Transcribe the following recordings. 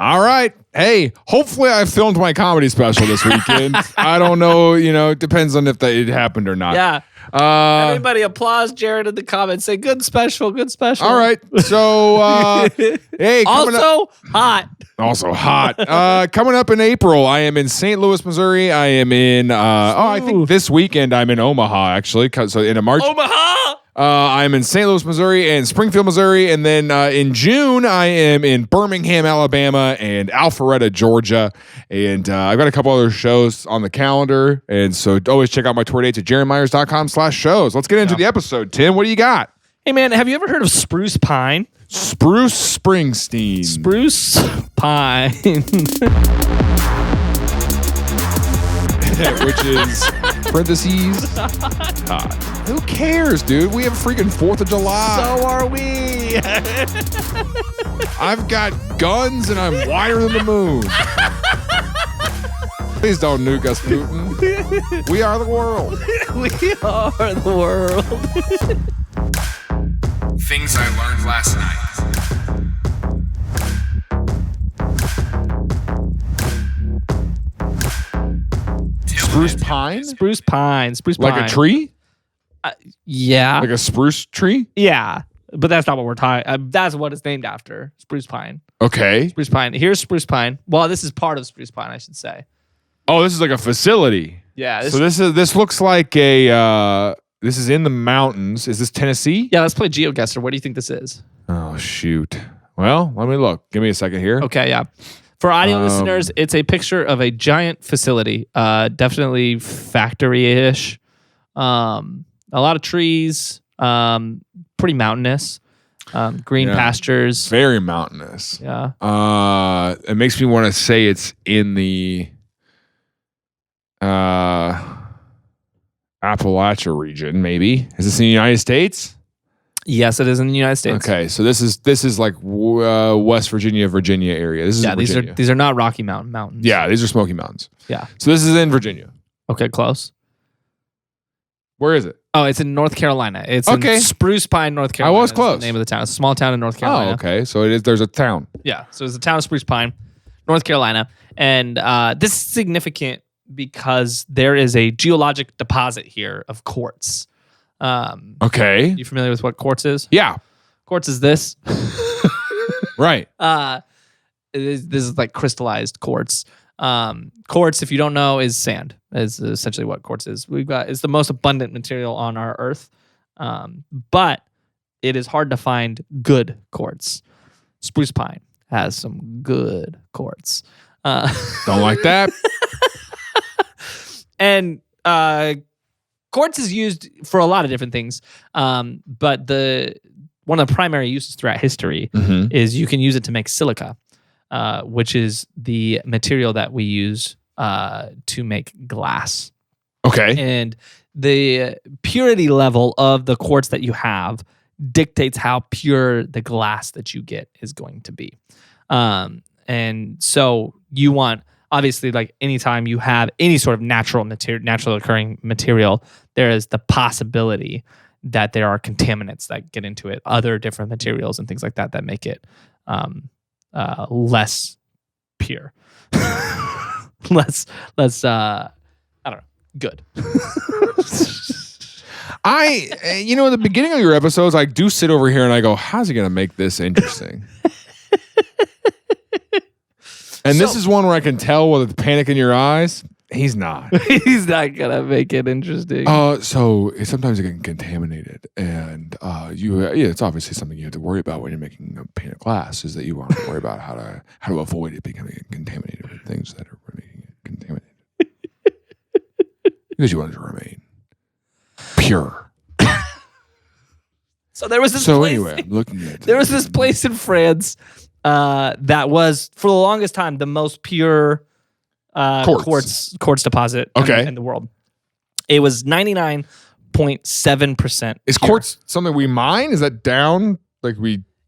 All right. Hey, hopefully I filmed my comedy special this weekend. I don't know. It depends on if it happened or not. Yeah. Everybody applause Jared in the comments. Say, good special, good special. All right. So, hey. Also hot. Also hot. Coming up in April, I am in St. Louis, Missouri. I am in, I think this weekend I'm in Omaha, actually. So in March. Omaha! I'm in St. Louis, Missouri and Springfield, Missouri. And then in June, I am in Birmingham, Alabama and Alpharetta, Georgia. And I've got a couple other shows on the calendar. And so always check out my tour dates at jerrymyers.com/shows. Let's get into the episode. Tim, what do you got? Hey, man, have you ever heard of Spruce Pine? Spruce Springsteen. Spruce Pine. Which is parentheses hot. Who cares, dude? We have freaking 4th of July. So are we. I've got guns and I'm wider than the moon. Please don't nuke us, Putin. We are the world. We are the world. Things I learned last night. Spruce Pine? Spruce Pine. Like a tree? Yeah. Like a spruce tree? Yeah. But that's not what we're talking. That's what it's named after. Spruce Pine. Okay. Spruce Pine. Here's Spruce Pine. Well, this is part of Spruce Pine, I should say. Oh, this is like a facility. Yeah. This looks like this is in the mountains. Is this Tennessee? Yeah, let's play GeoGuessr. What do you think this is? Oh, shoot. Well, let me look. Give me a second here. Okay, yeah. For audio listeners, it's a picture of a giant facility. Definitely factory-ish. A lot of trees. Pretty mountainous. Green pastures. Very mountainous. Yeah. It makes me want to say it's in the Appalachia region, maybe. Is this in the United States? Yes, it is in the United States. Okay, so this is like West Virginia area. This is these are not Rocky Mountains. Yeah, these are Smoky Mountains. Yeah. So this is in Virginia. Okay, close. Where is it? Oh, it's in North Carolina. It's in Spruce Pine, North Carolina. I was close. That's the name of the town. It's a small town in North Carolina. Oh, okay. So it is. There's a town. Yeah. So it's the town of Spruce Pine, North Carolina, and this is significant because there is a geologic deposit here of quartz. Okay. You familiar with what quartz is? Yeah. Quartz is this. Right. This is like crystallized quartz. Quartz, if you don't know, is sand. Is essentially what quartz is. It's the most abundant material on our Earth, but it is hard to find good quartz. Spruce Pine has some good quartz. Don't like that. And quartz is used for a lot of different things, but one of the primary uses throughout history is you can use it to make silica, which is the material that we use to make glass. Okay. And the purity level of the quartz that you have dictates how pure the glass that you get is going to be. And so you want, obviously, like anytime you have any sort of natural occurring material, there is the possibility that there are contaminants that get into it, other different materials and things like that make it less pure, less I don't know, good. At the beginning of your episodes, I do sit over here and I go, how's he going to make this interesting? And this is one where I can tell with the panic in your eyes. He's not. He's not gonna make it interesting. So sometimes it can contaminate it, and it's obviously something you have to worry about when you're making a pane of glass. Is that you want to worry about how to avoid it becoming contaminated with things that are making it contaminated, because you want it to remain pure. So there was this. Anyway, I'm looking at there was this place in France that was for the longest time the most pure quartz deposit in the world. It was 99.7%. Is quartz something we mine? Is that down?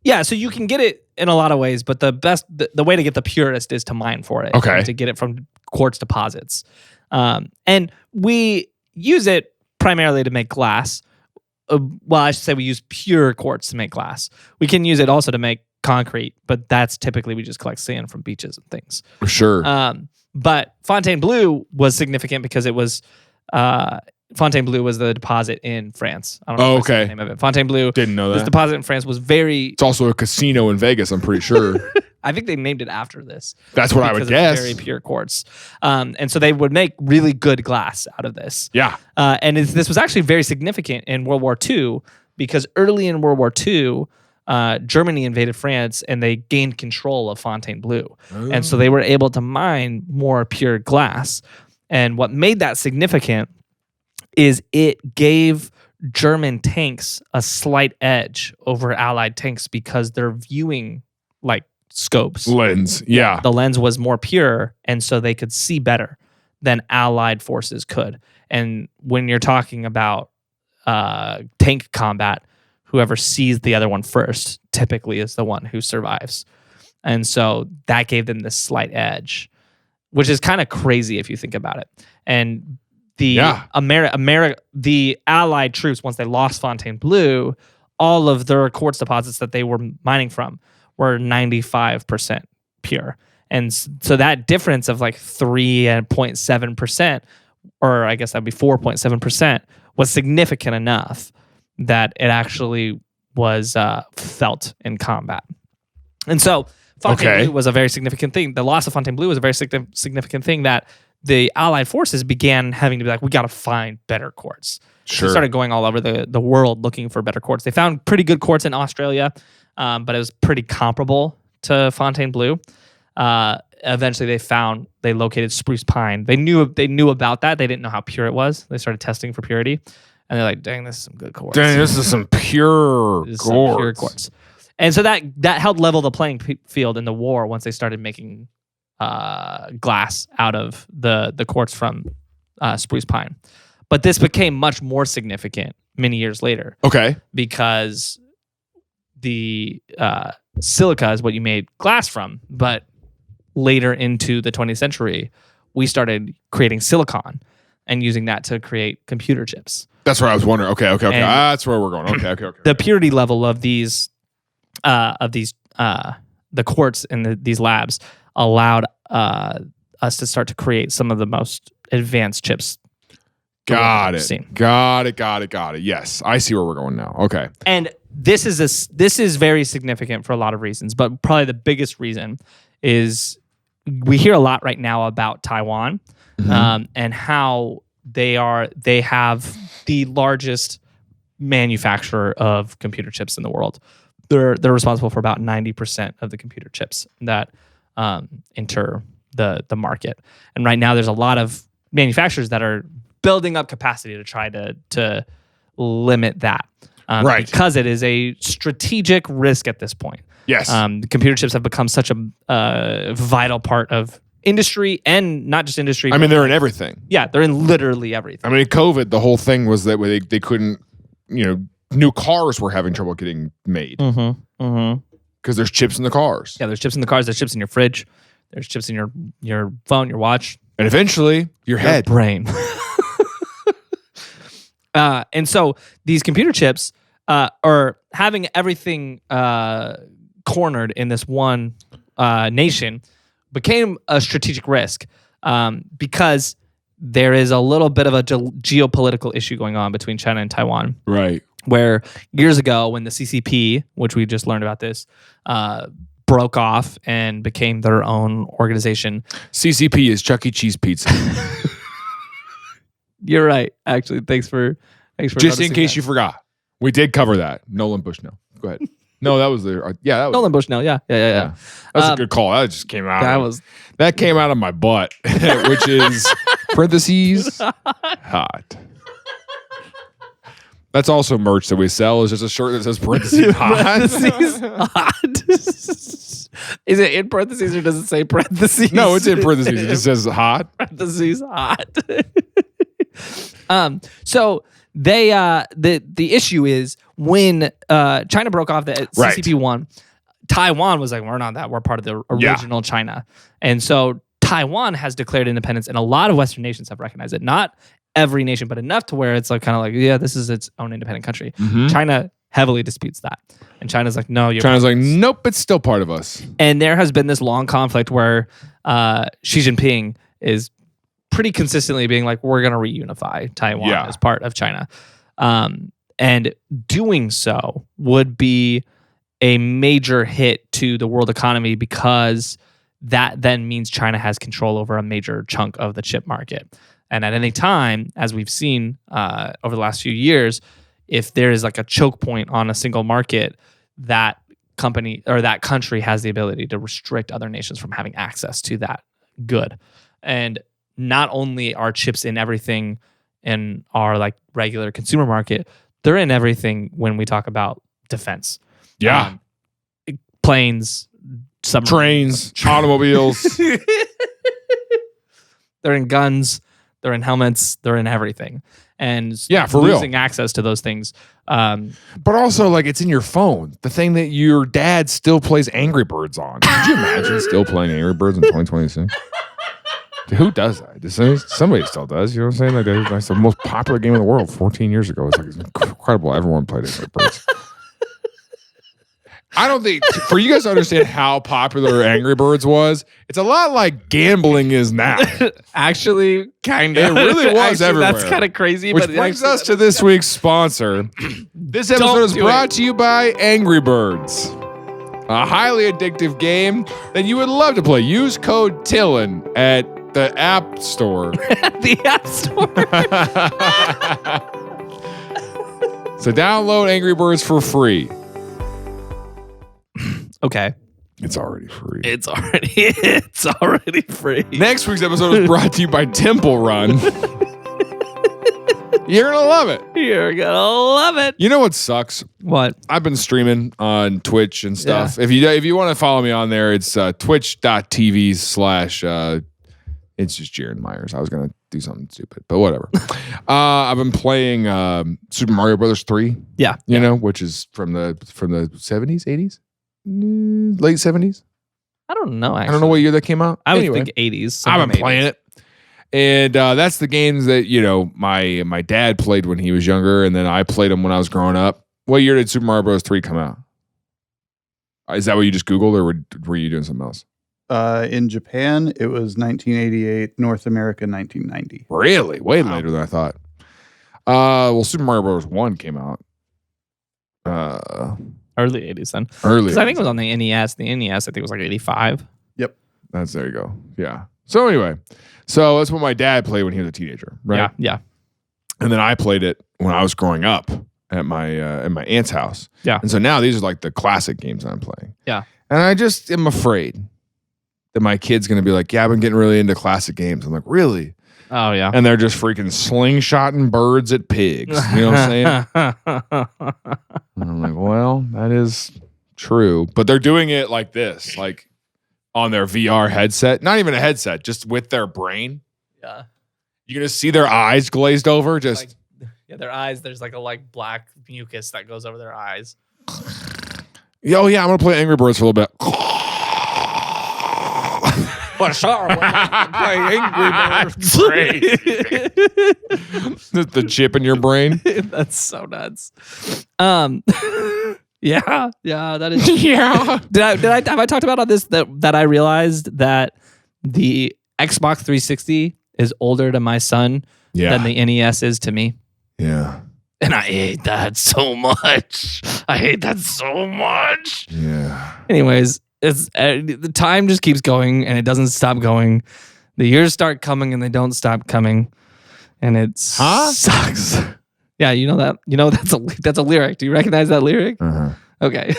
Yeah, so you can get it in a lot of ways, but the way to get the purest is to mine for it. Okay. To get it from quartz deposits. And we use it primarily to make glass. I should say we use pure quartz to make glass. We can use it also to make concrete, but that's typically we just collect sand from beaches and things. Sure. But Fontainebleau was significant because it was Fontainebleau was the deposit in France. I don't know if I said the name of it. Fontainebleau. Didn't know that. This deposit in France was very... It's also a casino in Vegas, I'm pretty sure. I think they named it after this. That's what I would guess. Very pure quartz. And so they would make really good glass out of this. Yeah. And this was actually very significant in World War II because early in World War II, Germany invaded France and they gained control of Fontainebleau. Oh. And so they were able to mine more pure glass. And what made that significant is it gave German tanks a slight edge over Allied tanks because they're viewing like scopes. Lens, yeah. The lens was more pure, and so they could see better than Allied forces could. And when you're talking about tank combat, whoever sees the other one first typically is the one who survives. And so that gave them this slight edge, which is kind of crazy if you think about it. And the the Allied troops, once they lost Fontainebleau, all of their quartz deposits that they were mining from were 95% pure. And so that difference of like 3.7%, or I guess that'd be 4.7%, was significant enough that it actually was felt in combat. And so Fontainebleau was a very significant thing. The loss of Fontainebleau was a very significant thing that the Allied forces began having to be like, we got to find better quartz. Sure. They started going all over the world looking for better quartz. They found pretty good quartz in Australia, but it was pretty comparable to Fontainebleau. Eventually, they located Spruce Pine. They knew about that. They didn't know how pure it was. They started testing for purity, and they're like, "Dang, this is some good quartz. Dang, this is some pure quartz." And so that helped level the playing field in the war once they started making glass out of the quartz from Spruce Pine. But this became much more significant many years later. Okay. Because the silica is what you made glass from, but later into the 20th century, we started creating silicon and using that to create computer chips. That's what I was wondering. Okay. That's where we're going. Okay. The purity level of these the quartz in these labs allowed us to start to create some of the most advanced chips. Got it. Yes, I see where we're going now. Okay. And this is very significant for a lot of reasons, but probably the biggest reason is we hear a lot right now about Taiwan, and how they have the largest manufacturer of computer chips in the world. They're responsible for about 90% of the computer chips that enter the market. And right now, there's a lot of manufacturers that are building up capacity to try to limit that, right? Because it is a strategic risk at this point. Yes, computer chips have become such a vital part of industry, and not just industry. I mean, they're in everything. Yeah, they're in literally everything. I mean, COVID, the whole thing was that they couldn't, new cars were having trouble getting made because there's chips in the cars. Yeah, there's chips in the cars. There's chips in your fridge. There's chips in your phone, your watch, and eventually your head, brain. And so these computer chips are having everything cornered in this one nation became a strategic risk because there is a little bit of a geopolitical issue going on between China and Taiwan. Right. Where years ago when the CCP, which we just learned about this, broke off and became their own organization. CCP is Chuck E. Cheese Pizza. You're right. Actually, thanks for just in case you forgot. We did cover that. Nolan Bushnell. Go ahead. No, that was the that was Nolan Bushnell. Yeah. That's a good call. That just came out. That came out of my butt, which is parentheses hot. That's also merch that we sell. Is just a shirt that says parentheses hot. Parentheses hot. Is it in parentheses or does it say parentheses? No, it's in parentheses. It just says hot. Parentheses hot. So they the issue is when China broke off, the CCP won, Taiwan was like, we're not that. We're part of the original China. And so Taiwan has declared independence, and a lot of Western nations have recognized it. Not every nation, but enough to where it's like kind of like, yeah, this is its own independent country. China heavily disputes that. And China's like, no, you're China's like, nope, it's still part of us. And there has been this long conflict where Xi Jinping is pretty consistently being like, we're going to reunify Taiwan as part of China. And doing so would be a major hit to the world economy because that then means China has control over a major chunk of the chip market. And at any time, as we've seen over the last few years, if there is like a choke point on a single market, that company or that country has the ability to restrict other nations from having access to that good. And not only are chips in everything in our like regular consumer market, they're in everything when we talk about defense. Yeah. Planes, trains, automobiles. They're in guns, they're in helmets, they're in everything. And for losing real. access to those things. But also, like, it's in your phone. The thing that your dad still plays Angry Birds on. Could you imagine still playing Angry Birds in 2026? Dude, who does that? Somebody still does. You know what I'm saying? Like, that's the most popular game in the world 14 years ago. It's incredible. Everyone played Angry Birds. I don't think, for you guys to understand how popular Angry Birds was, it's a lot like gambling is now. Actually, kind of. It really was everywhere. That's kind of crazy. Which but brings us to this week's sponsor. This episode is brought to you by Angry Birds, a highly addictive game that you would love to play. Use code TILLN at the App Store. The App Store. So download Angry Birds for free. Okay. It's already free. It's already free. Next week's episode is brought to you by Temple Run. You're gonna love it. You're gonna love it. You know what sucks? What? I've been streaming on Twitch and stuff. Yeah. If you want to follow me on there, it's twitch.tv/ it's just Jaron Myers. I was gonna do something stupid, but whatever. I've been playing Super Mario Brothers 3. Yeah. You know, which is from the 70s, 80s? Late 70s? I don't know, actually. I don't know what year that came out. I would think 80s. I've been playing it. And that's the games that, you know, my dad played when he was younger, and then I played them when I was growing up. What year did Super Mario Bros. 3 come out? Is that what you just Googled, or were you doing something else? In Japan, it was 1988. North America, 1990. Really? Way later than I thought. Well, Super Mario Bros. 1 came out. Early 80s then. Early. I think it was on the NES. The NES, I think it was like 85. Yep. There you go. Yeah. So anyway, that's what my dad played when he was a teenager, right? Yeah. And then I played it when I was growing up at my aunt's house. Yeah. And so now these are like the classic games I'm playing. Yeah. And I just am afraid that my kid's going to be like, yeah, I've been getting really into classic games. I'm like, really? Oh, yeah. And they're just freaking slingshotting birds at pigs. You know what I'm saying? And I'm like, well, that is true. But they're doing it like this, like on their VR headset. Not even a headset, just with their brain. Yeah. You're going to see their eyes glazed over. Just their eyes, there's like a black mucus that goes over their eyes. Oh, yeah, I'm going to play Angry Birds for a little bit. What sure, play Angry Birds. Great. The chip in your brain. That's so nuts. Yeah, that is. Yeah. Have I talked about on this that I realized that the Xbox 360 is older to my son than the NES is to me? Yeah. And I hate that so much. Yeah. Anyways, it's the time just keeps going and it doesn't stop going. The years start coming and they don't stop coming, and it sucks. Yeah, you know that. You know that's a lyric. Do you recognize that lyric? Uh-huh. Okay.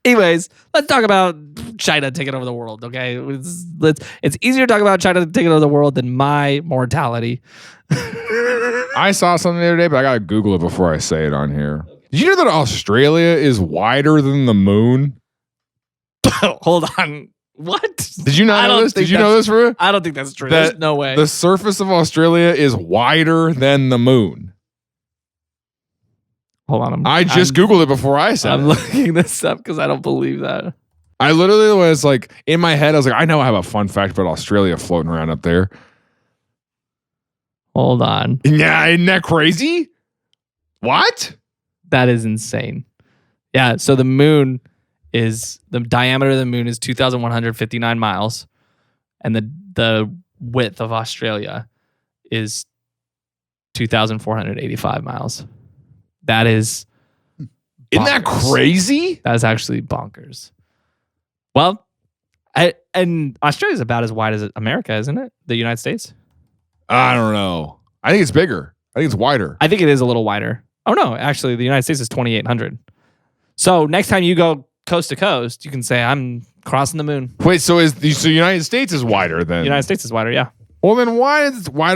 Anyways, let's talk about China taking over the world. Okay, it's easier to talk about China taking over the world than my mortality. I saw something the other day, but I gotta Google it before I say it on here. Did you know that Australia is wider than the moon? Hold on. What? Did you not know this? Did you know this, Rue? I don't think that's true. There's no way. The surface of Australia is wider than the moon. Hold on. I just Googled it before I said I'm it. looking this up because I don't believe that. I literally was like, in my head, I was like, I know I have a fun fact about Australia floating around up there. Hold on. Yeah, isn't that crazy? What? That is insane. Yeah. So the diameter of the moon is 2,159 miles, and the width of Australia is 2,485 miles. That is bonkers. Isn't that crazy? That is actually bonkers. Well, and Australia's about as wide as America, isn't it? The United States? I don't know. I think it's bigger. I think it's wider. I think it is a little wider. Oh no, actually the United States is 2,800. So next time you go coast to coast, you can say I'm crossing the moon. Wait, so United States is wider then? The United States is wider, yeah. Well, then why did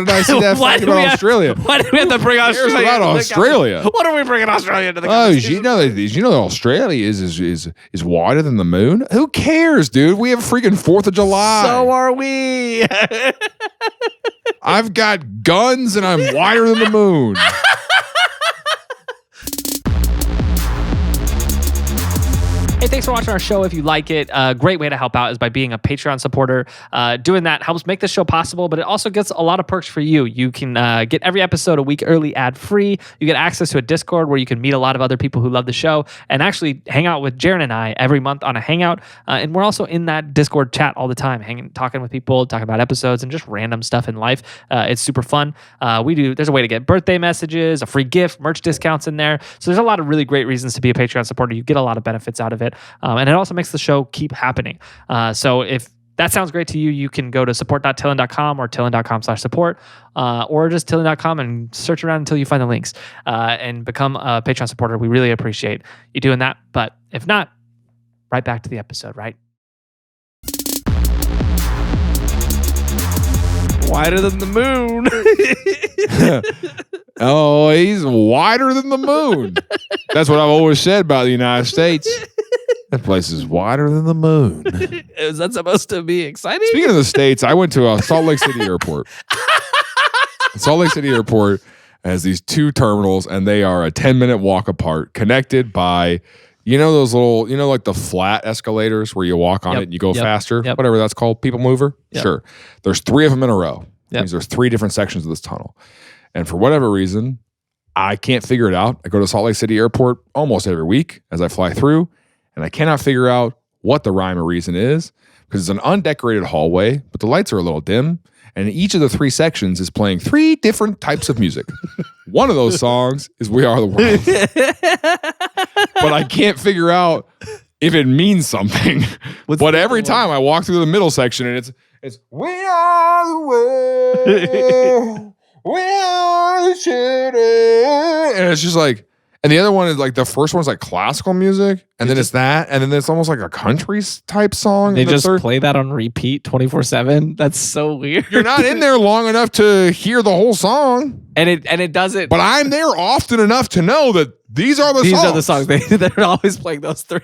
I see that fact about Australia? Why did we have to bring Australia? About Australia? What are we bringing Australia into the Oh, conversation? you know that Australia is wider than the moon? Who cares, dude? We have freaking 4th of July. So are we. I've got guns and I'm wider than the moon. Hey, thanks for watching our show. If you like it, a great way to help out is by being a Patreon supporter. Doing that helps make the show possible, but it also gets a lot of perks for you. You can get every episode a week early ad-free. You get access to a Discord where you can meet a lot of other people who love the show and actually hang out with Jaron and I every month on a hangout. And we're also in that Discord chat all the time, talking with people, talking about episodes and just random stuff in life. It's super fun. There's a way to get birthday messages, a free gift, merch discounts in there. So there's a lot of really great reasons to be a Patreon supporter. You get a lot of benefits out of it. And it also makes the show keep happening. So if that sounds great to you, you can go to support.tilln.com or tilln.com/support, or just tilln.com and search around until you find the links and become a Patreon supporter. We really appreciate you doing that. But if not, right back to the episode, right? Wider than the moon. Oh, he's wider than the moon. That's what I've always said about the United States. That place is wider than the moon. Is that supposed to be exciting? Speaking of the States, I went to Salt Lake City Airport. Salt Lake City Airport has these two terminals, and they are a 10-minute walk apart, connected by, those little, like the flat escalators where you walk on it and you go faster, whatever that's called, people mover. Yep. Sure. There's 3 of them in a row. That Yep. means there's 3 different sections of this tunnel. And for whatever reason, I can't figure it out. I go to Salt Lake City Airport almost every week as I fly through, and I cannot figure out what the rhyme or reason is, because it's an undecorated hallway, but the lights are a little dim, and each of the 3 sections is playing 3 different types of music. One of those songs is We Are the World. But I can't figure out if it means something. But every time I walk through the middle section, and it's We Are the World. We are the children. And it's just like, and the other one is like, the first one's like classical music, and then it's that, and then it's almost like a country type song. They just play that on repeat 24/7. That's so weird. You're not in there long enough to hear the whole song, and it doesn't. But I'm there often enough to know that these are the songs. They're always playing those 3.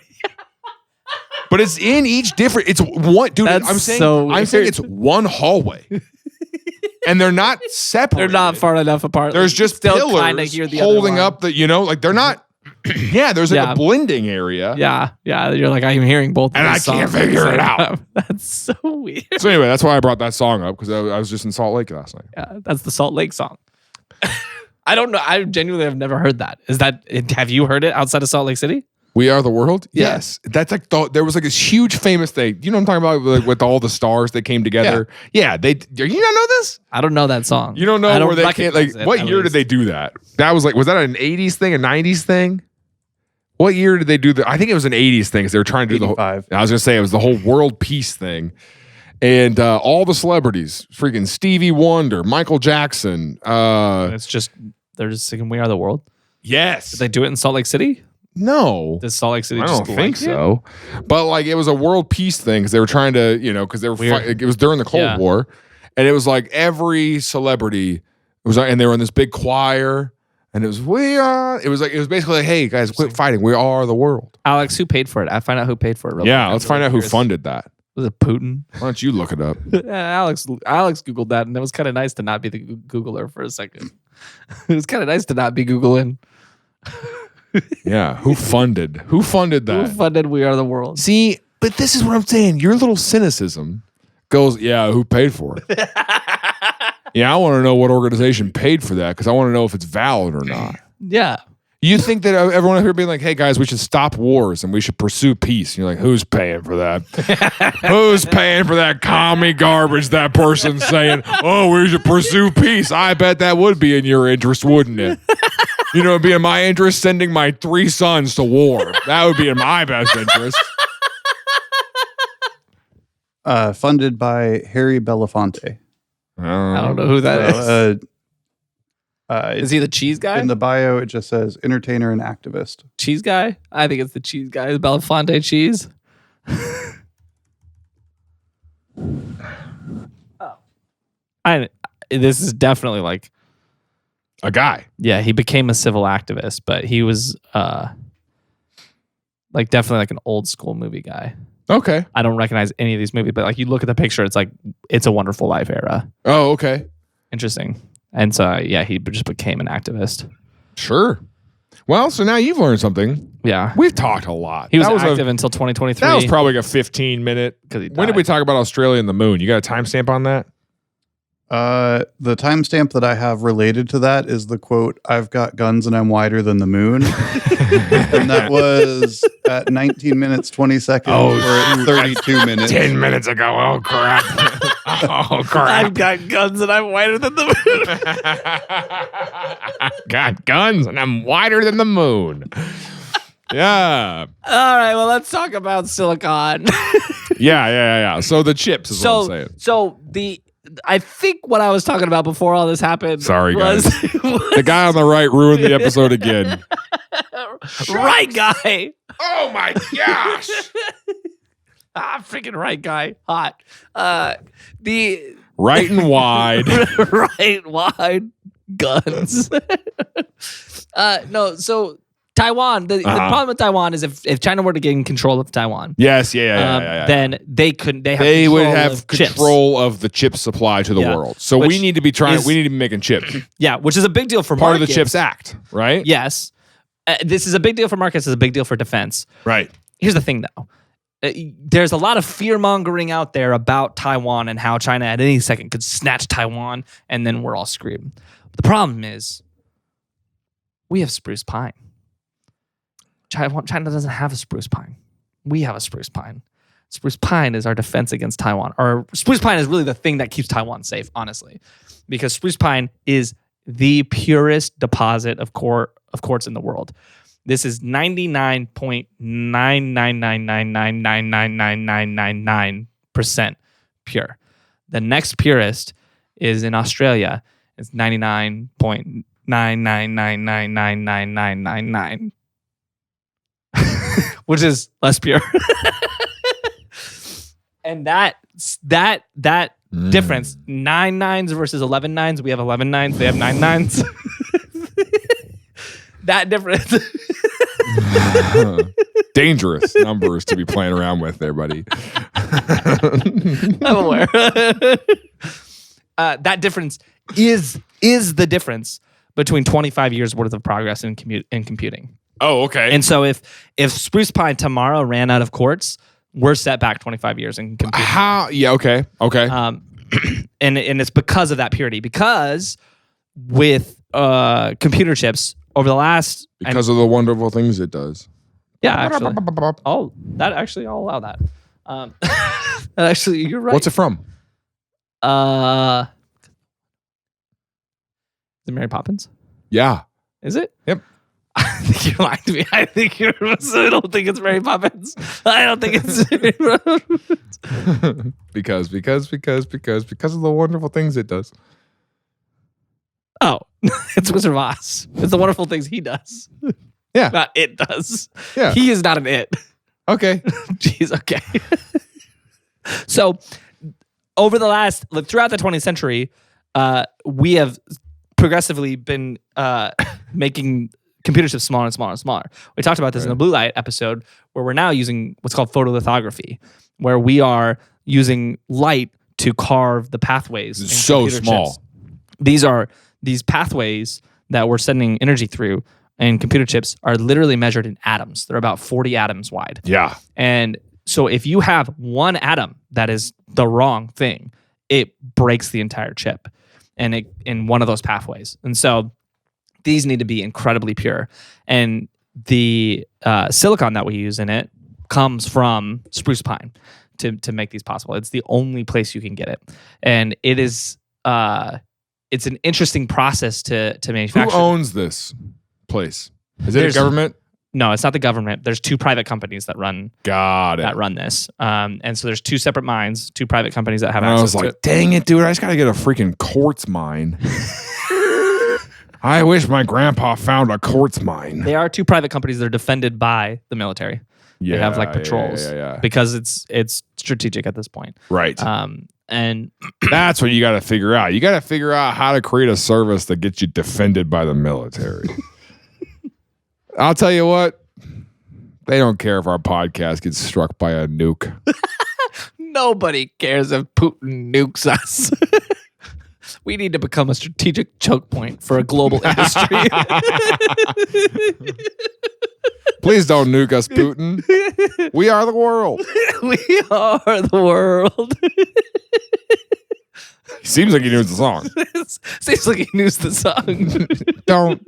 But it's in each different. It's one, dude. That's I'm saying it's one hallway. And they're not separate. They're not far enough apart. There's just still pillars kind of hear the holding up the, like they're not. Yeah, there's like a blending area. Yeah. You're like, I'm hearing both. And I can't figure it out. That's so weird. So anyway, that's why I brought that song up, because I was just in Salt Lake last night. Yeah, that's the Salt Lake song. I don't know. I genuinely have never heard that. Have you heard it outside of Salt Lake City? We Are the World? Yeah. Yes. That's like, there was like this huge famous thing. You know what I'm talking about? Like, with all the stars that came together. Yeah. Do you not know this? I don't know that song. You don't know where they can't, like, what year did they do that? That was like, was that an 80s thing, a 90s thing? What year did they do that? I think it was an 80s thing, because they were trying to do 85. I was going to say it was the whole world peace thing. And all the celebrities, freaking Stevie Wonder, Michael Jackson. It's just, they're just singing We Are the World. Yes. Did they do it in Salt Lake City? No. Does Salt Lake City I just don't think so. But like, it was a world peace thing, because they were trying to, because they were it was during the Cold War, and it was like every celebrity was, and they were in this big choir, and it was it was basically like, hey guys, quit fighting. We are the world. Alex, who paid for it? I find out who paid for it. Let's find out who funded that. Was it Putin? Why don't you look it up? Alex Googled that, and it was kind of nice to not be the Googler for a second. It was kind of nice to not be Googling. Yeah, who funded that? Who funded We Are the World? See, but this is what I'm saying. Your little cynicism goes, yeah, who paid for it? Yeah, I want to know what organization paid for that, because I want to know if it's valid or not. Yeah. You think that everyone up here being like, hey guys, we should stop wars and we should pursue peace. And you're like, who's paying for that? Who's paying for that commie garbage that person's saying, oh, we should pursue peace? I bet that would be in your interest, wouldn't it? You know, it'd be in my interest sending my 3 sons to war. That would be in my best interest. Funded by Harry Belafonte. I don't know who that is. Is he the cheese guy? In the bio, it just says entertainer and activist. Cheese guy? I think it's the cheese guy. The Belafonte cheese. This is definitely like a guy. Yeah, he became a civil activist, but he was like definitely like an old school movie guy. Okay. I don't recognize any of these movies, but like you look at the picture, it's like It's a Wonderful Life era. Oh, okay. Interesting. And so, yeah, he just became an activist. Sure. Well, so now you've learned something. Yeah. We've talked a lot. He was active until 2023. That was probably a 15-minute. When did we talk about Australia and the moon? You got a timestamp on that? The timestamp that I have related to that is the quote, "I've got guns and I'm wider than the moon." And that was at 19 minutes, 20 seconds, or at 32 minutes. 10 minutes ago. Oh, crap. Oh, crap. I've got guns and I'm wider than the moon. I've got guns and I'm wider than the moon. Yeah. All right, well, let's talk about silicon. Yeah. So the chips is what I'm saying. So I think what I was talking about before all this happened. Sorry, guys. The guy on the right ruined the episode again. Right guy. Oh my gosh. Freaking right guy. Hot. The right and wide. Right wide guns. No, so Taiwan, the problem with Taiwan is if China were to gain control of Taiwan, yes, yeah. Then they would have control of the chip supply to the world. So we need to be making chips. Yeah, which is a big deal for part markets. of the CHIPS Act, right? Yes. This is a big deal for markets, it's a big deal for defense. Right. Here's the thing though. There's a lot of fear-mongering out there about Taiwan and how China at any second could snatch Taiwan and then we're all screwed. The problem is we have Spruce Pine. China doesn't have a spruce pine. We have a spruce pine. Spruce pine is our defense against Taiwan. Or spruce pine is really the thing that keeps Taiwan safe, honestly. Because spruce pine is the purest deposit of quartz in the world. This is 99.99999999999% pure. The next purest is in Australia. It's 99.999999999. Which is less pure. And that difference, 9 nines versus 11 nines, we have 11 nines, they have 9 nines. That difference. Dangerous numbers to be playing around with there, buddy. I'm aware. That difference is the difference between 25 years worth of progress in computing. Oh, okay. And so if Spruce Pine tomorrow ran out of quartz, we're set back 25 years in computing. How? Yeah, okay. And it's because of that purity. Because with computer chips over the last... Because of the wonderful things it does. Yeah, actually. I'll allow that. Actually, you're right. What's it from? Is it Mary Poppins? Yeah. Is it? Yep. I think you're lying to me. I don't think it's Mary Poppins. I don't think it's Mary Poppins. because of the wonderful things it does. Oh, it's Wizard of Oz. It's the wonderful things he does. Yeah. Not it does. Yeah. He is not an it. Okay. Jeez, okay. So over the throughout the 20th century, we have progressively been making computer chips smaller and smaller and smaller. We talked about this in the blue light episode, where we're now using what's called photolithography, where we are using light to carve the pathways. It's so small. Chips. These pathways that we're sending energy through in computer chips are literally measured in atoms. They're about 40 atoms wide. Yeah. And so if you have one atom that is the wrong thing, it breaks the entire chip in one of those pathways. And so These need to be incredibly pure. And the silicon that we use in it comes from spruce pine to make these possible. It's the only place you can get it. And it is it's an interesting process to manufacture. Who owns this place? Is it a government? No, it's not the government. There's 2 private companies that run this. And so there's 2 separate mines, 2 private companies that have access to it. I was like, dang it, dude, I just got to get a freaking quartz mine. I wish my grandpa found a quartz mine. They are 2 private companies that are defended by the military. Yeah, they have like patrols because it's strategic at this point. Right. And that's what you got to figure out. You got to figure out how to create a service that gets you defended by the military. I'll tell you what, they don't care if our podcast gets struck by a nuke. Nobody cares if Putin nukes us. We need to become a strategic choke point for a global industry. Please don't nuke us, Putin. We are the world. We are the world. Seems like he knows the song. Seems like he knows the song. Don't.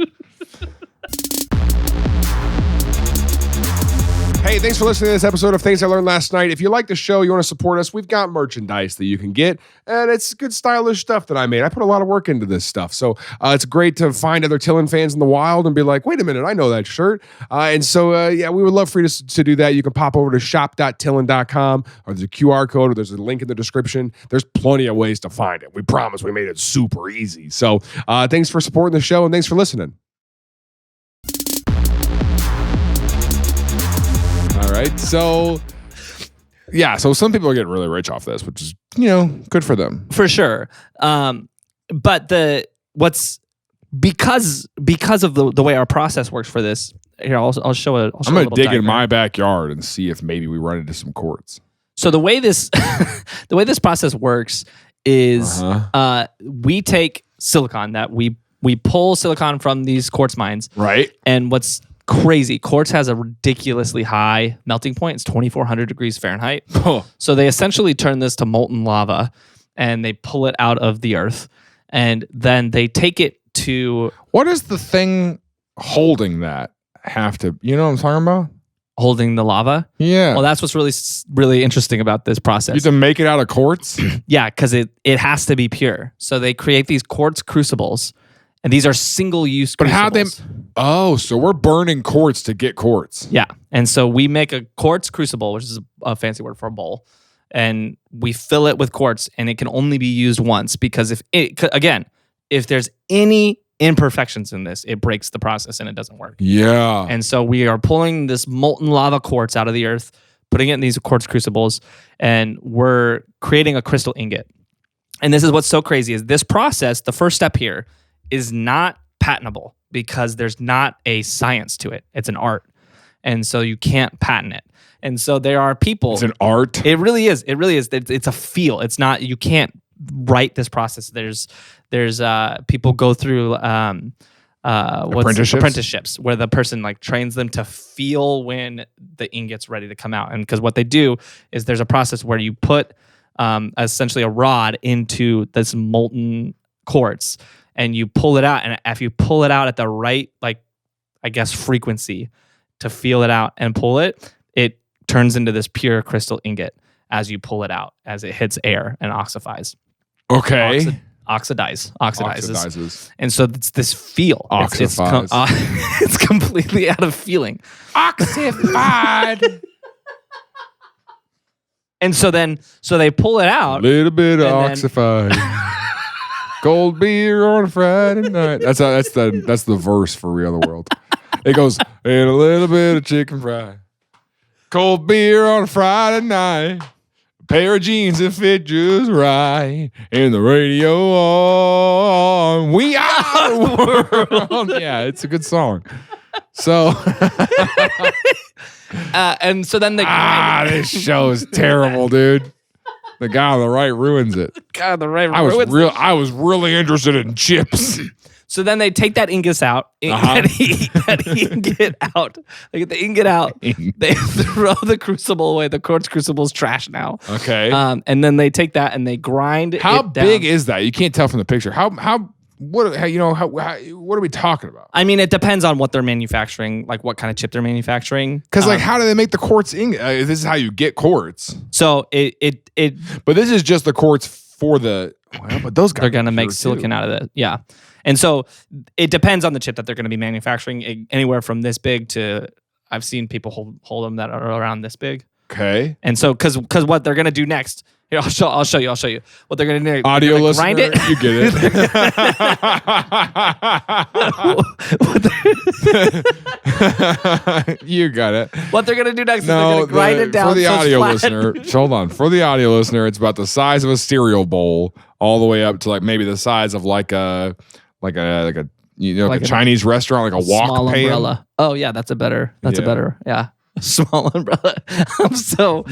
Hey, thanks for listening to this episode of Things I Learned Last Night. If you like the show, you want to support us, we've got merchandise that you can get, and it's good stylish stuff that I made. I put a lot of work into this stuff, so it's great to find other TILLN fans in the wild and be like, wait a minute, I know that shirt. And so, we would love for you to do that. You can pop over to shop.tilln.com, or there's a QR code, or there's a link in the description. There's plenty of ways to find it. We promise we made it super easy. So thanks for supporting the show, and thanks for listening. All right, so some people are getting really rich off this, which is, good for them. For sure. But because of the way our process works for this, here I'll show it. I'm going to dig in my backyard and see if maybe we run into some quartz. So the way this process works is we take silicon that we pull silicon from these quartz mines. Right. And what's crazy, quartz has a ridiculously high melting point. It's 2,400 degrees Fahrenheit. Oh. So they essentially turn this to molten lava and they pull it out of the earth. And then they take it to... What is the thing holding that have to... You know what I'm talking about? Holding the lava? Yeah. Well, that's what's really, really interesting about this process. You have to make it out of quartz? Yeah, because it has to be pure. So they create these quartz crucibles. And these are single-use crucibles. But how they... Oh, so we're burning quartz to get quartz. Yeah. And so we make a quartz crucible, which is a fancy word for a bowl. And we fill it with quartz, and it can only be used once because if there's any imperfections in this, it breaks the process and it doesn't work. Yeah. And so we are pulling this molten lava quartz out of the earth, putting it in these quartz crucibles, and we're creating a crystal ingot. And this is what's so crazy is this process, the first step here, is not patentable because there's not a science to it. It's an art. And so you can't patent it. And so there are people... It's an art? It really is. It really is. It's a feel. It's not... You can't write this process. There's people go through apprenticeships where the person trains them to feel when the ingot's ready to come out. And because what they do is there's a process where you put essentially a rod into this molten quartz and you pull it out. And if you pull it out at the right, frequency to feel it out and pull it, it turns into this pure crystal ingot as you pull it out, as it hits air and oxifies. Okay. Oxidizes. And so it's this feel. Oxifies. It's completely out of feeling. Oxified. And so they pull it out. Little bit of oxified. Cold beer on a Friday night. That's the verse for We Are the World. It goes, and a little bit of chicken fry. Cold beer on a Friday night. A pair of jeans that fit just right. And the radio on. We are the world. Yeah, it's a good song. So. And so then they. This show is terrible, dude. The guy on the right ruins it. God, the right. I was really interested in chips. So then they take that ingot out. That ingot out. They get the ingot out. They throw the crucible away. The quartz crucible's trash now. Okay. And then they take that and they grind. How big is that? You can't tell from the picture. How what are we talking about? I mean, it depends on what they're manufacturing, like what kind of chip they're manufacturing. Because how do they make the quartz ink? This is how you get quartz. So But this is just the quartz for the. Well, but those guys they're going to make silicon out of it. Yeah, and so it depends on the chip that they're going to be manufacturing. Anywhere from this big to I've seen people hold them that are around this big. Okay. And so because what they're going to do next. Here, I'll show you. What they're going to do. Audio listener, grind it. You get it. You got it. What they're going to do next is they're going to grind it down. For the so audio it's flat. listener, hold on. For the audio listener, it's about the size of a cereal bowl, all the way up to like maybe the size of like a a Chinese restaurant, like a wok small pan. umbrella. Oh yeah, that's a better. Small umbrella. Small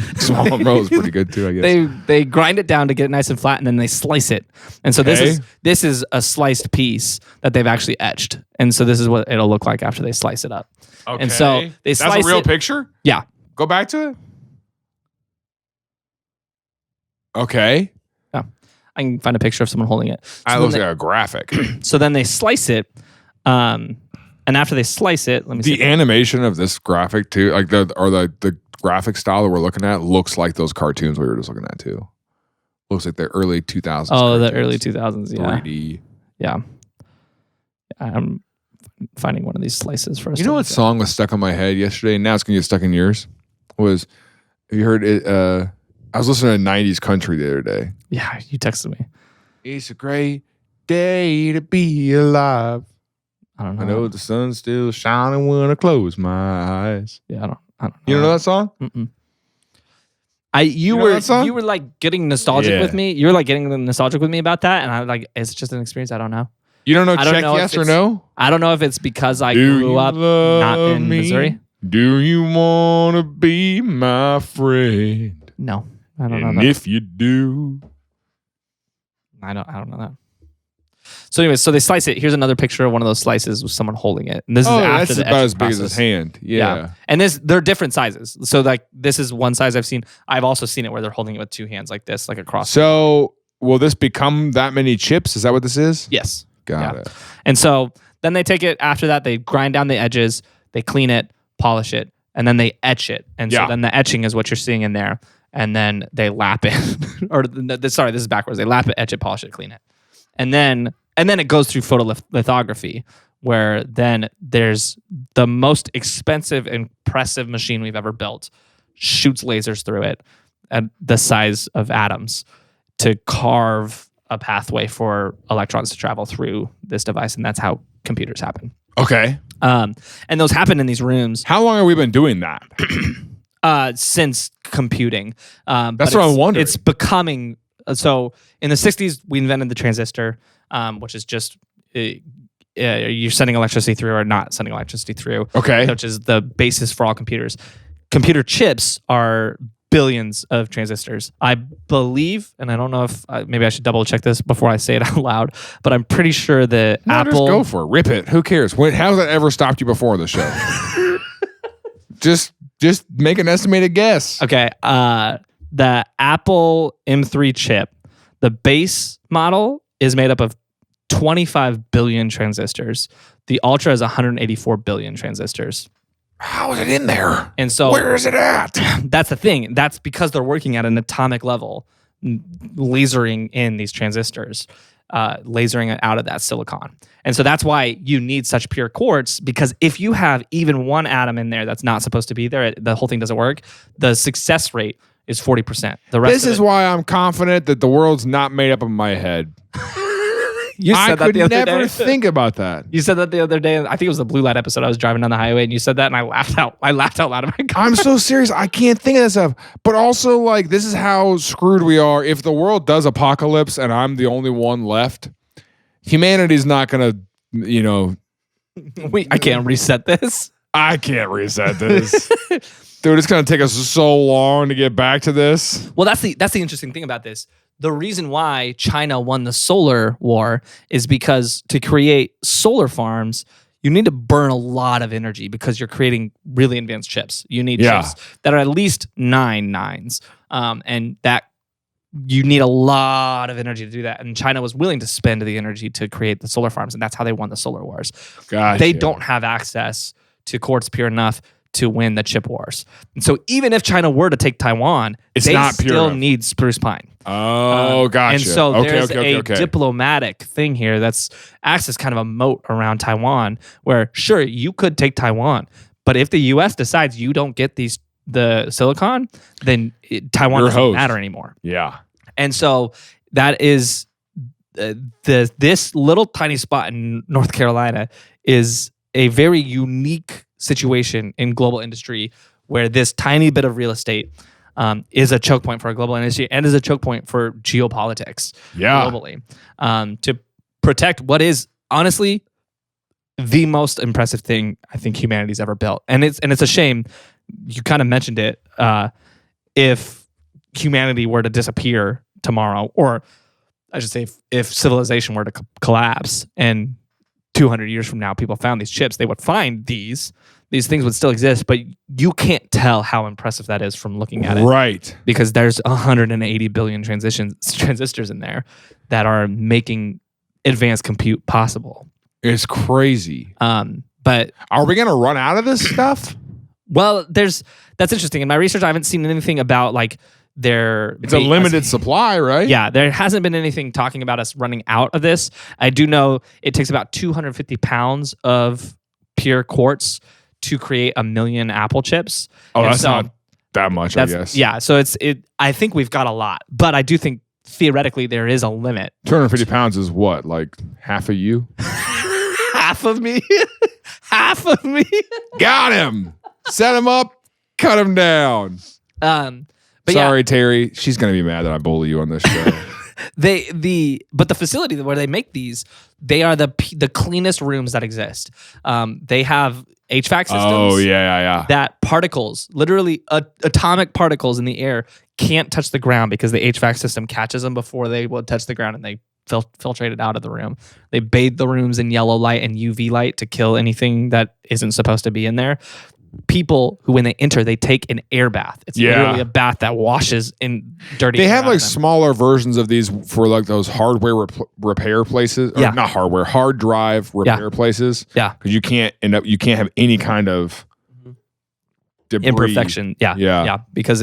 umbrella is pretty good too, I guess. They grind it down to get it nice and flat, and then they slice it. And so this is a sliced piece that they've actually etched. And so this is what it'll look like after they slice it up. Okay. And so they slice it. That's a real picture? Yeah. Go back to it. Okay. Yeah. I can find a picture of someone holding it. It looks like a graphic. So then they slice it. And after they slice it, let me see. The animation of this graphic too, like the graphic style that we're looking at, looks like those cartoons we were just looking at too. Looks like the early 2000s. Oh, the early 2000s, yeah. 3D. Yeah. I'm finding one of these slices for us. You know what song was stuck on my head yesterday, and now it's gonna get stuck in yours? Have you heard it? I was listening to 90s country the other day. Yeah, you texted me. It's a great day to be alive. I don't know. I know the sun's still shining when I close my eyes. Yeah, I don't know. You know that song? Mm-mm. You were like getting nostalgic with me. You were like getting nostalgic with me about that, and I like it's just an experience. I don't know. You don't know check yes or no? I don't know if it's because I grew up not in Missouri. Do you want to be my friend? No, I don't know And that. if you do, I don't know that. So anyways, so they slice it. Here's another picture of one of those slices with someone holding it. And this is after that's the about etching as big as process. his hand. Yeah. And they're different sizes. So like this is one size I've seen. I've also seen it where they're holding it with two hands like this, like a cross. So will this become that many chips? Is that what this is? Yes. Got it. And so then they take it after that, they grind down the edges, they clean it, polish it, and then they etch it. And so then the etching is what you're seeing in there. And then they lap it. This is backwards. They lap it, etch it, polish it, clean it. And then it goes through photolithography, where then there's the most expensive, impressive machine we've ever built, shoots lasers through it at the size of atoms to carve a pathway for electrons to travel through this device. And that's how computers happen. Okay. And those happen in these rooms. How long have we been doing that? Since computing. That's what I'm wondering. It's becoming... So in the 60s, we invented the transistor, which is just you're sending electricity through or not sending electricity through. Okay. Which is the basis for all computers. Computer chips are billions of transistors. I believe, and I don't know if maybe I should double check this before I say it out loud, but I'm pretty sure that Apple... Just go for it. Rip it. Who cares? How's that ever stopped you before the show? Just make an estimated guess. Okay. The Apple M3 chip, the base model is made up of 25 billion transistors. The Ultra is 184 billion transistors. How is it in there? And so where is it at? That's the thing. That's because they're working at an atomic level, lasering in these transistors, lasering it out of that silicon. And so that's why you need such pure quartz, because if you have even one atom in there that's not supposed to be there, the whole thing doesn't work. The success rate is 40%. This is why I'm confident that the world's not made up of my head. You said that the other day. I could never think about that. You said that the other day. I think it was the Blue Light episode. I was driving down the highway and you said that, and I laughed out loud of my car. I'm so serious. I can't think of that stuff. But also, like, this is how screwed we are. If the world does apocalypse and I'm the only one left, humanity's not gonna, I can't reset this. I can't reset this. Dude, it's going to take us so long to get back to this. Well, that's the interesting thing about this. The reason why China won the solar war is because to create solar farms, you need to burn a lot of energy because you're creating really advanced chips. You need chips that are at least 9 nines. And that you need a lot of energy to do that. And China was willing to spend the energy to create the solar farms. And that's how they won the solar wars. Gotcha. They don't have access to quartz pure enough to win the chip wars. And so even if China were to take Taiwan, they not pure still enough. need spruce pine. Oh, gotcha. And so there's a okay. diplomatic thing here that's acts as kind of a moat around Taiwan, where sure, you could take Taiwan, but if the U.S. decides you don't get the silicon, then Taiwan doesn't matter anymore. Yeah. And so that is this little tiny spot in North Carolina is a very unique situation in global industry where this tiny bit of real estate is a choke point for a global industry and is a choke point for geopolitics globally to protect what is honestly the most impressive thing I think humanity's ever built. And it's a shame, you kind of mentioned it, if humanity were to disappear tomorrow, or I should say if civilization were to collapse and 200 years from now people found these chips, they would find these things would still exist, but you can't tell how impressive that is from looking at it. Right. Because there's 180 billion transistors in there that are making advanced compute possible. It's crazy. But are we going to run out of this stuff? Well, that's interesting. In my research, I haven't seen anything about like it's a limited supply, right? Yeah, there hasn't been anything talking about us running out of this. I do know it takes about 250 pounds of pure quartz to create 1 million Apple chips. Oh, that's not that much, I guess. Yeah, so I think we've got a lot, but I do think theoretically there is a limit. 250 pounds is what, like half of you? Half of me? Half of me? Got him. Set him up, cut him down. But sorry, Terry. She's gonna be mad that I bully you on this show. But the facility where they make these, they are the cleanest rooms that exist. They have HVAC systems. Oh yeah. That particles, literally atomic particles in the air, can't touch the ground because the HVAC system catches them before they will touch the ground, and they filtrate it out of the room. They bathe the rooms in yellow light and UV light to kill anything that isn't supposed to be in there. People who, when they enter, they take an air bath. It's literally a bath that washes in dirty. They have like smaller versions of these for like those hardware repair places. Or not hardware, hard drive repair places. Yeah, because you can't have any kind of debris. Imperfection. Yeah. Because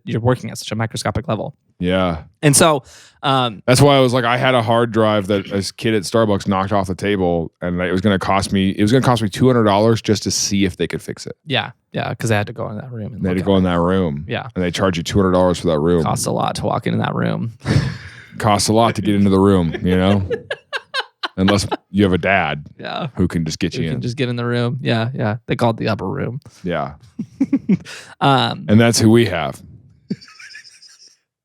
you're working at such a microscopic level. Yeah. And so that's why I was like, I had a hard drive that this kid at Starbucks knocked off the table, and it was going to cost me $200 just to see if they could fix it. Yeah, because they had to go in that room. They had to go in that room. Yeah. And they charge you $200 for that room. Costs a lot to walk into that room. Costs a lot to get into the room, Unless you have a dad who can just get you in. Can just get in the room. Yeah. They call it the upper room. Yeah. And that's who we have.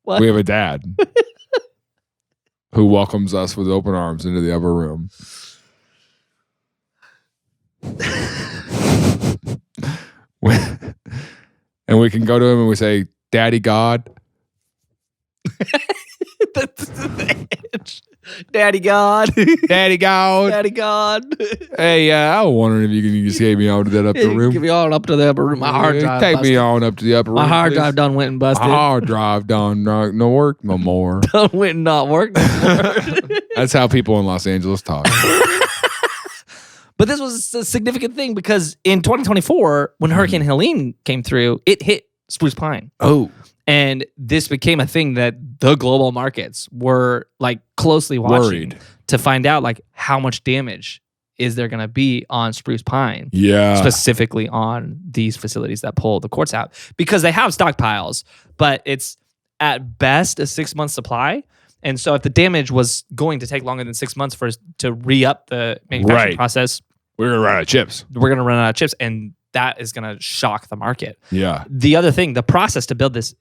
What? We have a dad who welcomes us with open arms into the upper room. And we can go to him and we say, Daddy God. That's the edge. Daddy God. Daddy God. Daddy God. Hey, I was wondering if you can just take me on to that upper room. Give me on up to the upper room. My hard drive Take busted. me on up to the upper room. My hard please. drive done went and busted. My hard drive done no work no more. Done went and not work no more. That's how people in Los Angeles talk. But this was a significant thing because in 2024, when Hurricane Helene came through, it hit Spruce Pine. Oh. And this became a thing that the global markets were like closely watching to find out like how much damage is there going to be on Spruce Pine. Yeah. Specifically on these facilities that pull the quartz out, because they have stockpiles, but it's at best a 6-month supply. And so if the damage was going to take longer than 6 months for us to re-up the manufacturing process, we're going to run out of chips. We're going to run out of chips, and that is going to shock the market. Yeah. The other thing, the process to build this,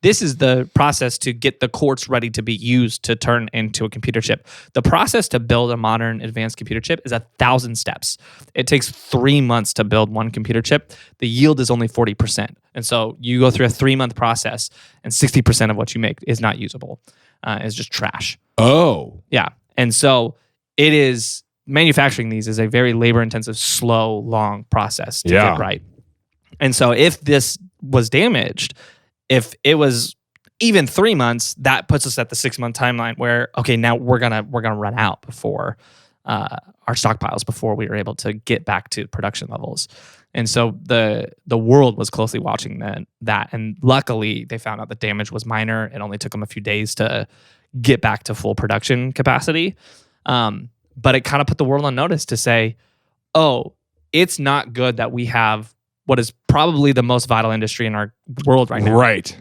this is the process to get the quartz ready to be used to turn into a computer chip. The process to build a modern advanced computer chip is 1,000 steps. It takes 3 months to build one computer chip. The yield is only 40%. And so you go through a 3-month process, and 60% of what you make is not usable. It's just trash. Oh. Yeah. And so it is... Manufacturing these is a very labor-intensive, slow, long process to get right. And so if this was damaged, if it was even 3 months, that puts us at the 6-month timeline where, okay, now we're gonna run out before our stockpiles before we were able to get back to production levels. And so the world was closely watching that. And luckily, they found out the damage was minor. It only took them a few days to get back to full production capacity. But it kind of put the world on notice to say, oh, it's not good that we have what is probably the most vital industry in our world right now. Right.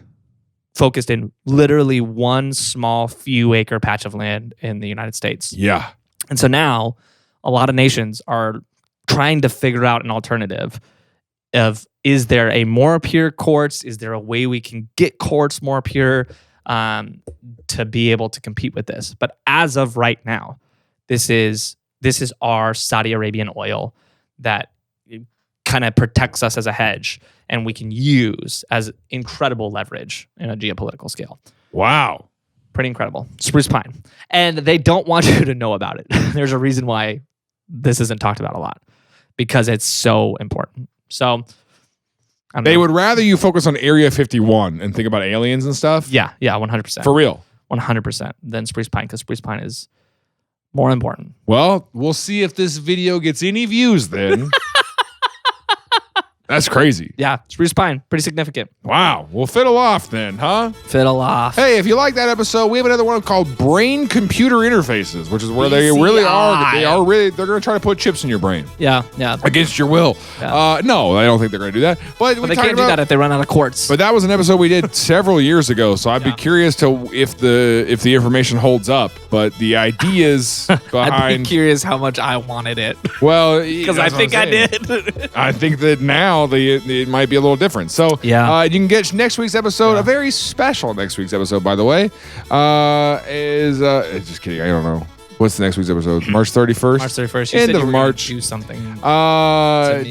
Focused in literally one small few acre patch of land in the United States. Yeah. And so now a lot of nations are trying to figure out an alternative of, is there a more pure quartz? Is there a way we can get quartz more pure to be able to compete with this? But as of right now, this is our Saudi Arabian oil that kind of protects us as a hedge and we can use as incredible leverage in a geopolitical scale. Wow. Pretty incredible. Spruce Pine. And they don't want you to know about it. There's a reason why this isn't talked about a lot, because it's so important. So they would rather you focus on Area 51 and think about aliens and stuff. Yeah, 100%. For real. 100% than Spruce Pine, because Spruce Pine is more important. Well, we'll see if this video gets any views then. That's crazy. Yeah, Spruce Pine, pretty significant. Wow. We'll fiddle off then, huh? Fiddle off. Hey, if you like that episode, we have another one called Brain-Computer Interfaces, which is where they really are. They're going to try to put chips in your brain. Yeah. Against your will. Yeah. No, I don't think they're going to do that. But they can't do that if they run out of quartz. But that was an episode we did several years ago, so I'd be curious to if the information holds up. But the ideas behind... I'd be curious how much I wanted it. Well, because I think I did. I think that now it might be a little different. So you can get next week's episode, a very special next week's episode, by the way, just kidding. I don't know. What's the next week's episode? March 31st? March 31st. You End said of you were March. do something.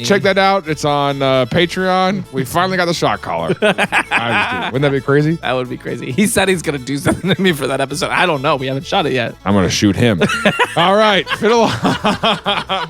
Check that out. It's on Patreon. We finally got the shock collar. Wouldn't that be crazy? That would be crazy. He said he's going to do something to me for that episode. I don't know. We haven't shot it yet. I'm going to shoot him. All right. Fiddle on.